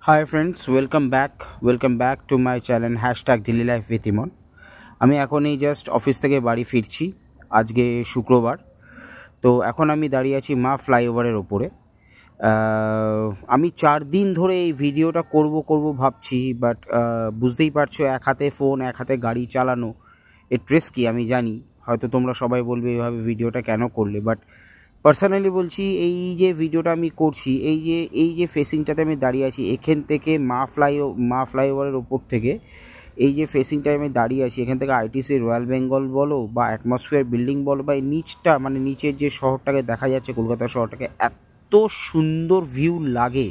Hi friends, welcome back to my channel #daily life with Imon। আমি এখনই just office থেকে বাড়ি ফিরছি। আজকে শুক্রবার, তো এখন আমি দাঁড়িয়ে আছি মা ফ্লাইওভারের ওপরে। আমি 4 দিন ধরে এই ভিডিওটা করব ভাবছি, বাট বুঝতেই পারছো, এক হাতে ফোন এক হাতে গাড়ি চালানো এর রিস্কি। আমি জানি হয়তো তোমরা সবাই বলবে এভাবে ভিডিওটা কেন করলে, বাট পার্সোনালি বলছি, এই যে ভিডিওটা আমি করছি, এই যে ফেসিংটাতে আমি দাঁড়িয়ে আছি, এখান থেকে মা ফ্লাইওভারের ওপর থেকে এই যে ফেসিংটায় আমি দাঁড়িয়ে আছি, এখান থেকে আইটিসি রয়্যাল বেঙ্গল বলো বা অ্যাটমসফিয়ার বিল্ডিং বলো বা এই নিচটা, মানে নিচের যে শহরটাকে দেখা যাচ্ছে, কলকাতা শহরটাকে, এত সুন্দর ভিউ লাগে,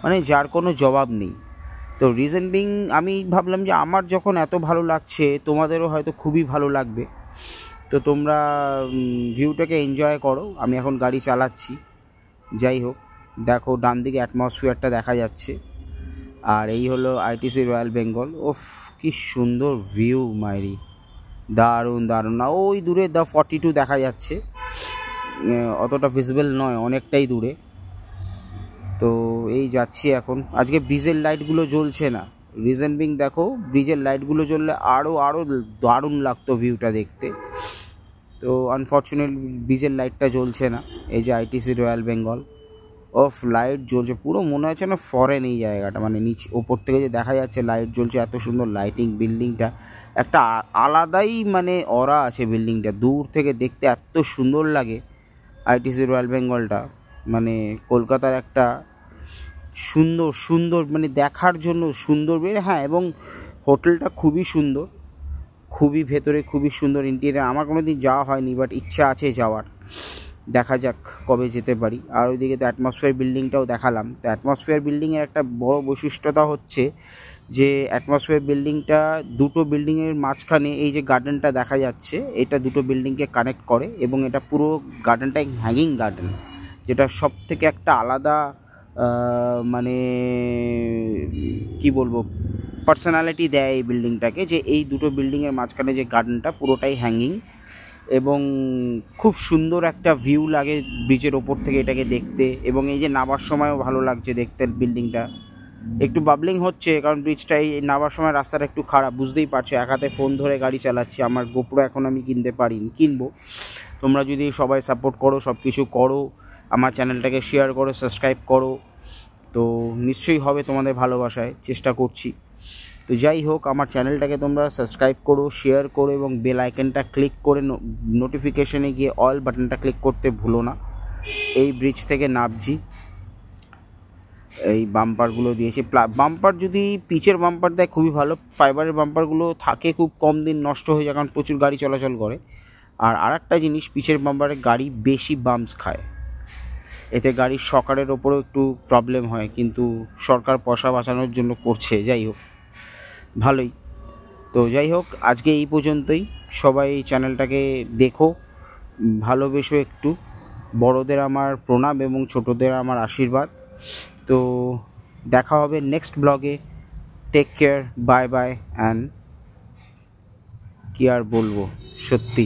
মানে যার কোনো জবাব নেই। তো রিজন বিং, আমি ভাবলাম যে আমার যখন এত ভালো লাগছে, তোমাদেরও হয়তো খুবই ভালো লাগবে। তো তোমরা ভিউটাকে এনজয় করো। আমি এখন গাড়ি চালাচ্ছি। যাই হোক, দেখো ডান দিকে অ্যাটমসফিয়ারটা দেখা যাচ্ছে, আর এই হলো আইটিসি রয়্যাল বেঙ্গল। ওফ, কি সুন্দর ভিউ মাইরি, দারুণ দারুণ। না, ওই দূরে দ্য 42 দেখা যাচ্ছে, অতটা ভিজিবল নয়, অনেকটাই দূরে। তো এই যাচ্ছি এখন। আজকে ব্রিজের লাইটগুলো জ্বলছে না, রিজন বিং দেখো, ব্রিজের লাইটগুলো জ্বললে আরও দারুণ লাগতো ভিউটা দেখতে। তো আনফর্চুনেটলি ব্রিজের লাইটটা জ্বলছে না। এই যে ITC royal Bengal, of light জ্বলছে, পুরো মনে হচ্ছে না ফরেন এই জায়গাটা, মানে নিচ ওপর থেকে যে দেখা যাচ্ছে লাইট জ্বলছে, এত সুন্দর লাইটিং। বিল্ডিংটা একটা আলাদাই মানে অরা আছে বিল্ডিংটা, দূর থেকে দেখতে এত সুন্দর লাগে আইটিসি রয়্যাল বেঙ্গলটা। মানে কলকাতার একটা সুন্দর মানে দেখার জন্য সুন্দর। হ্যাঁ, এবং হোটেলটা খুবই সুন্দর, খুবই ভেতরে খুবই সুন্দর ইন্টেরিয়ার। আমার কোনো দিন যাওয়া হয়নি, বাট ইচ্ছা আছে যাওয়ার, দেখা যাক কবে যেতে পারি। আর ওইদিকে তো অ্যাটমসফিয়ার বিল্ডিংটাও দেখালাম। তো অ্যাটমসফিয়ার বিল্ডিংয়ের একটা বড় বৈশিষ্ট্যতা হচ্ছে যে অ্যাটমসফিয়ার বিল্ডিংটা দুটো বিল্ডিংয়ের মাঝখানে এই যে গার্ডেনটা দেখা যাচ্ছে, এটা দুটো বিল্ডিংকে কানেক্ট করে, এবং এটা পুরো গার্ডেনটা হ্যাঙ্গিং গার্ডেন, যেটা সব থেকে একটা আলাদা মানে কি বলবো, পার্সোনালিটি দেয় এই বিল্ডিংটাকে, যে এই দুটো বিল্ডিংয়ের মাঝখানে যে গার্ডেনটা পুরোটাই হ্যাঙ্গিং, এবং খুব সুন্দর একটা ভিউ লাগে ব্রিজের ওপর থেকে এটাকে দেখতে। এবং এই যে নামার সময়ও ভালো লাগছে দেখতে। বিল্ডিংটা একটু বাবলিং হচ্ছে, কারণ ব্রিজটা এই নামার সময় রাস্তাটা একটু খারাপ, বুঝতেই পারছো। এক হাতে ফোন ধরে গাড়ি চালাচ্ছি। আমার গোপ্রো এখন আমি কিনবো। তোমরা যদি সবাই সাপোর্ট করো, সব কিছু করো, আমার চ্যানেলটাকে শেয়ার করো, সাবস্ক্রাইব করো, তো নিশ্চয়ই হবে তোমাদের ভালোবাসায়, চেষ্টা করছি। তো যাই হোক, আমার চ্যানেলটাকে তোমরা সাবস্ক্রাইব করো, শেয়ার করো, এবং বেল আইকনটা ক্লিক করে নোটিফিকেশানে গিয়ে অল বাটনটা ক্লিক করতে ভুলো না। এই ব্রিজ থেকে নামছি, এই বাম্পারগুলো দিয়েছি। বাম্পার যদি পিচের বাম্পার দেয় খুবই ভালো, ফাইবারের বাম্পারগুলো থাকে খুব কম দিন, নষ্ট হয়ে যায়, কারণ প্রচুর গাড়ি চলাচল করে। আর একটা জিনিস, পিচের বাম্পারে গাড়ি বেশি বাম্পস খায়, এতে গাড়ির শকারের ওপরেও একটু প্রবলেম হয়, কিন্তু সরকার পয়সা বাঁচানোর জন্য করছে। যাই হোক, ভালোই। তো যাই হোক, আজকে এই পর্যন্তই। সবাই এই চ্যানেলটাকে দেখো, ভালোবেসো একটু। বড়দের আমার প্রণাম এবং ছোটদের আমার আশীর্বাদ। তো দেখা হবে নেক্সট ব্লগে। Take care, bye bye, and কি আর বলবো, সত্যি।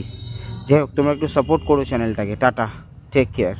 যাই হোক, তোমরা একটু সাপোর্ট করো চ্যানেলটাকে। Tata, take care.